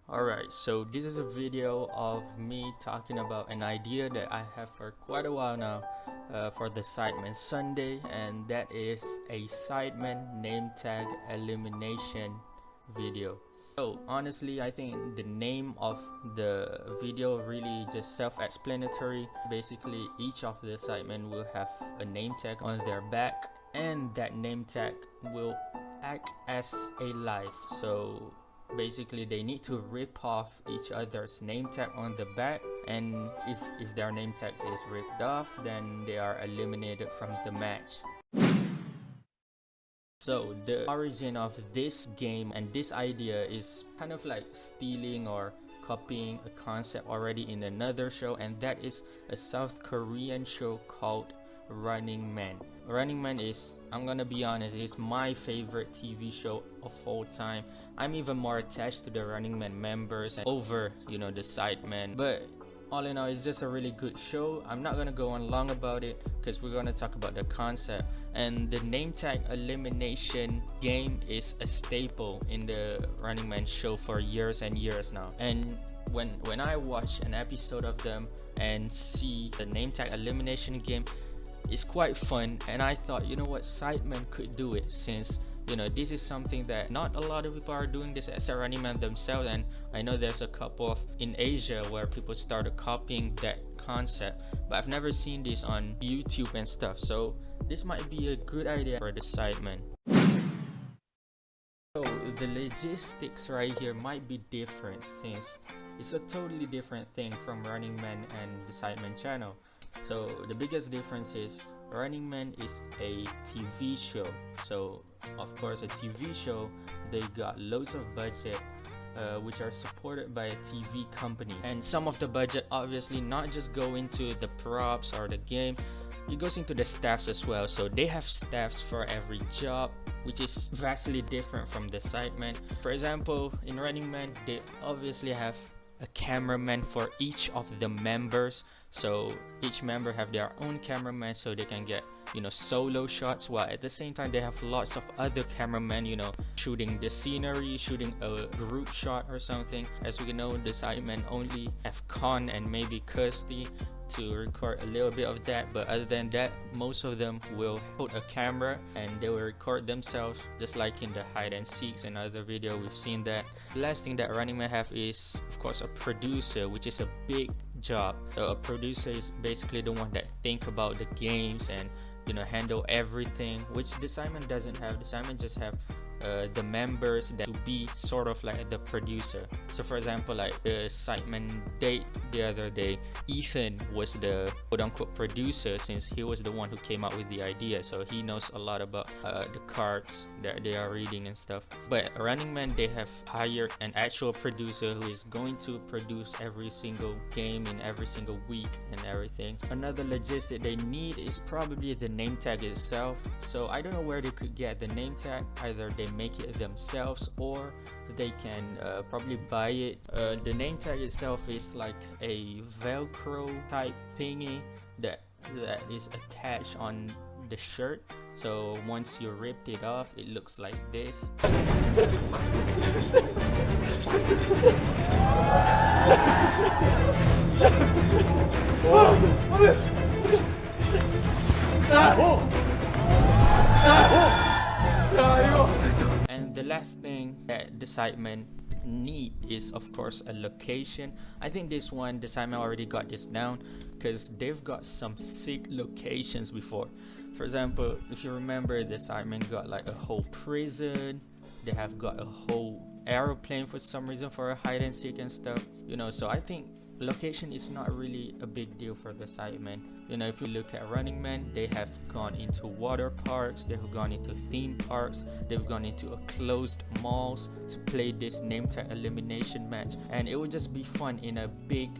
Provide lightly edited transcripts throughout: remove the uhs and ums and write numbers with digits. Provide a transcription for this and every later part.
Alright, so this is a video of me talking about an idea that I have for quite a while now for the Sidemen Sunday, and that is a Sidemen name tag elimination video. So honestly, I think the name of the video really just self-explanatory. Basically, each of the Sidemen will have a name tag on their back, and that name tag will act as a life. So basically they need to rip off each other's name tag on the back, and if their name tag is ripped off, then they are eliminated from the match. So the origin of this game and this idea is kind of like stealing or copying a concept already in another show, and that is a South Korean show called Running Man. Running Man is, I'm gonna be honest, is my favorite TV show of all time. I'm even more attached to the Running Man members and over, the Sidemen. But all in all, it's just a really good show. I'm not gonna go on long about it because we're gonna talk about the concept. And the name tag elimination game is a staple in the Running Man show for years and years now. And when I watch an episode of them and see the name tag elimination game, it's quite fun, and I thought, Sidemen could do it, since this is something that not a lot of people are doing this as a Running Man themselves, and I know there's a couple of in Asia where people started copying that concept, but I've never seen this on YouTube and stuff, so this might be a good idea for the Sidemen. So the logistics right here might be different, since it's a totally different thing from Running Man and the SidemenChannel. So the biggest difference is Running Man is a TV show. So of course, a TV show, they got loads of budget which are supported by a TV company, and some of the budget obviously not just go into the props or the game, it goes into the staffs as well. So they have staffs for every job, which is vastly different from the Sidemen. For example, in Running Man, they obviously have a cameraman for each of the members, so each member have their own cameraman, so they can get solo shots, while at the same time they have lots of other cameramen shooting the scenery, shooting a group shot or something. As we know, the Sidemen only have Con and maybe Kirsty to record a little bit of that, but other than that, most of them will hold a camera and they will record themselves, just like in the hide and seeks and other video we've seen that. The last thing that Running Man have is of course a producer, which is a big job. So a producer is basically the one that think about the games and handle everything, which the Sidemen doesn't have. The Sidemen just have the members that to be sort of like the producer. So for example, like the Sidemen date the other day, Ethan was the quote-unquote producer, since he was the one who came up with the idea, so he knows a lot about the cards that they are reading and stuff. But Running Man, they have hired an actual producer who is going to produce every single game in every single week and everything. Another logistic they need is probably the name tag itself. So I don't know where they could get the name tag. Either they make it themselves or they can probably buy it. The name tag itself is like a velcro type thingy that is attached on the shirt, so once you ripped it off, it looks like this. And the last thing that the Sidemen need is of course a location. I think this one, the Sidemen already got this down because they've got some sick locations before. For example, if you remember, the Sidemen got like a whole prison, they have got a whole aeroplane for some reason for a hide and seek and stuff, so I think location is not really a big deal for the Sidemen. If you look at Running Man, they have gone into water parks, they've gone into theme parks, they've gone into a closed malls to play this name tag elimination match, and it would just be fun in a big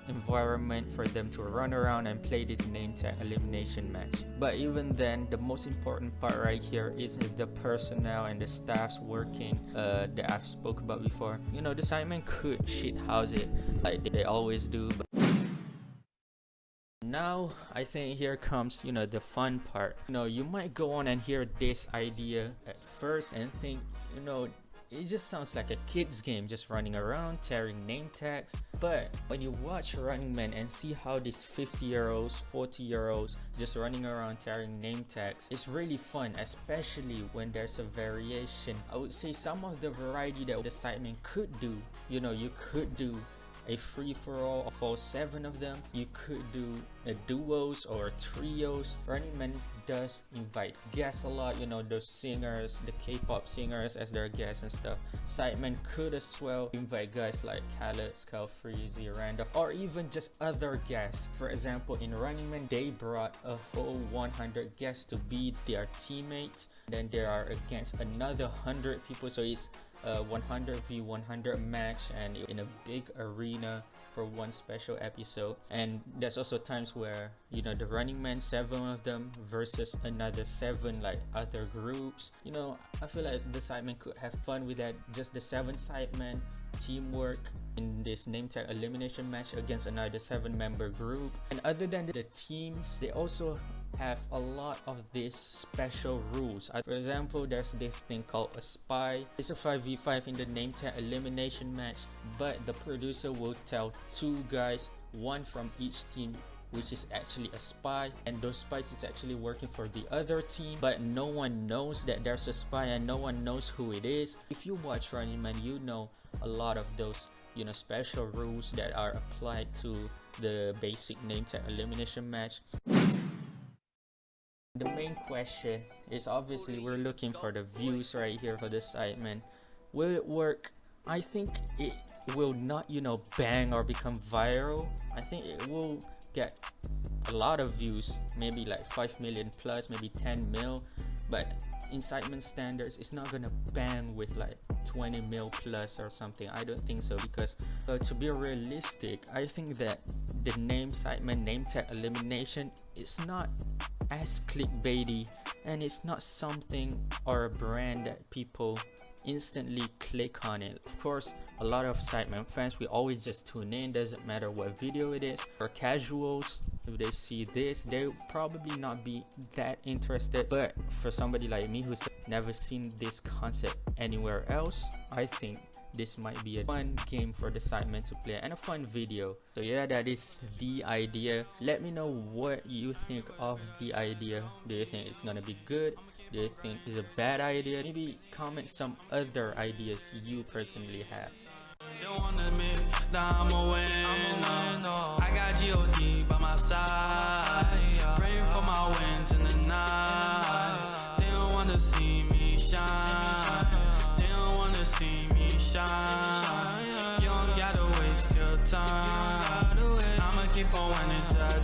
environment for them to run around and play this name tag elimination match. But even then, the most important part right here is the personnel and the staffs working that I've spoke about before. The Sidemen could shit house it like they always do, but now I think here comes the fun part. You might go on and hear this idea at first and think it just sounds like a kid's game, just running around tearing name tags. But when you watch Running Man and see how these 50-year-olds, 40-year-olds just running around tearing name tags, it's really fun, especially when there's a variation. I would say some of the variety that the Sidemen could do, you know, you could do a free-for-all of all 7 of them. You could do a duos or trios. Running Man does invite guests a lot, you know, those singers, the K-pop singers as their guests and stuff. Sidemen could as well invite guys like Khaled, Skull Freezy, Randolph, or even just other guests. For example, in Running Man, they brought a whole 100 guests to be their teammates. Then there are against another 100 people, so it's 100v100 match, and in a big arena for one special episode. And there's also times where, you know, the Running Man, 7 of them versus another 7 like other groups. You know, I feel like the Sidemen could have fun with that. Just the 7 Sidemen teamwork in this name tag elimination match against another 7-member group. And other than the teams, they also have a lot of these special rules. For example, there's this thing called a spy. It's a 5v5 in the name tag elimination match, but the producer will tell 2 guys, 1 from each team, which is actually a spy, and those spies is actually working for the other team, but no one knows that there's a spy and no one knows who it is. If you watch Running Man, you know a lot of those, you know, special rules that are applied to the basic name tag elimination match. The main question is, obviously we're looking for the views right here for the Sidemen. Will it work? I think it will not, you know, bang or become viral. I think it will get a lot of views, maybe like 5 million plus, maybe 10 mil, but in Sidemen standards, it's not gonna bang with like 20 mil plus or something. I don't think so, because to be realistic, I think that the name Sidemen name tag elimination is not as clickbaity, and it's not something or a brand that people instantly click on it. Of course, a lot of Sidemen fans, we always just tune in, doesn't matter what video it is. For casuals, if they see this, they'll probably not be that interested, but for somebody like me who's never seen this concept anywhere else, I think this might be a fun game for the Sidemen to play and a fun video. So yeah, that is the idea. Let me know what you think of the idea. Do you think it's gonna be good? Do you think it's a bad idea? Maybe comment some other ideas you personally have. I got G.O.D. by my side, praying for my wins in the night. They don't wanna see me shine. They don't wanna see me shine. You don't gotta waste your time. I'ma keep on winning till I die.